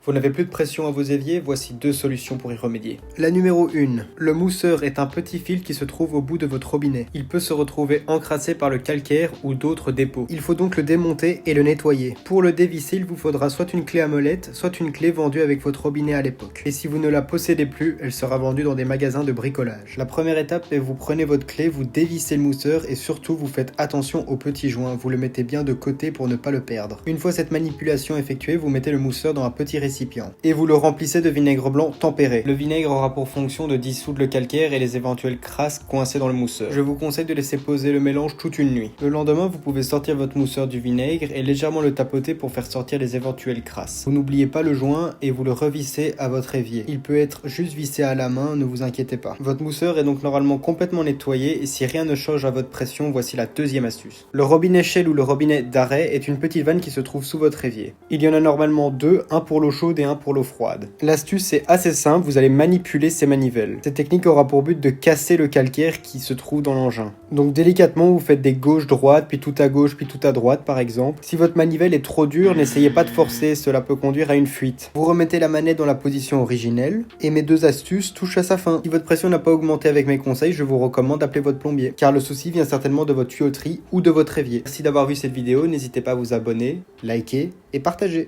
Vous n'avez plus de pression à vos éviers, voici deux solutions pour y remédier. La numéro 1. Le mousseur est un petit fil qui se trouve au bout de votre robinet. Il peut se retrouver encrassé par le calcaire ou d'autres dépôts. Il faut donc le démonter et le nettoyer. Pour le dévisser, il vous faudra soit une clé à molette, soit une clé vendue avec votre robinet à l'époque. Et si vous ne la possédez plus, elle sera vendue dans des magasins de bricolage. La première étape est vous prenez votre clé, vous dévissez le mousseur et surtout vous faites attention au petit joint. Vous le mettez bien de côté pour ne pas le perdre. Une fois cette manipulation effectuée, vous mettez le mousseur dans un petit récipient et vous le remplissez de vinaigre blanc tempéré. Le vinaigre aura pour fonction de dissoudre le calcaire et les éventuelles crasses coincées dans le mousseur. Je vous conseille de laisser poser le mélange toute une nuit. Le lendemain, vous pouvez sortir votre mousseur du vinaigre et légèrement le tapoter pour faire sortir les éventuelles crasses. Vous n'oubliez pas le joint et vous le revissez à votre évier. Il peut être juste vissé à la main, ne vous inquiétez pas. Votre mousseur est donc normalement complètement nettoyé et si rien ne change à votre pression, voici la deuxième astuce. Le robinet Shell ou le robinet d'arrêt est une petite vanne qui se trouve sous votre évier. Il y en a normalement deux, un pour l'eau chaude et un pour l'eau froide. L'astuce est assez simple, vous allez manipuler ces manivelles. Cette technique aura pour but de casser le calcaire qui se trouve dans l'engin. Donc délicatement, vous faites des gauche-droite, puis tout à gauche, puis tout à droite par exemple. Si votre manivelle est trop dure, n'essayez pas de forcer, cela peut conduire à une fuite. Vous remettez la manette dans la position originelle, et mes deux astuces touchent à sa fin. Si votre pression n'a pas augmenté avec mes conseils, je vous recommande d'appeler votre plombier, car le souci vient certainement de votre tuyauterie ou de votre évier. Merci d'avoir vu cette vidéo, n'hésitez pas à vous abonner, liker et partager.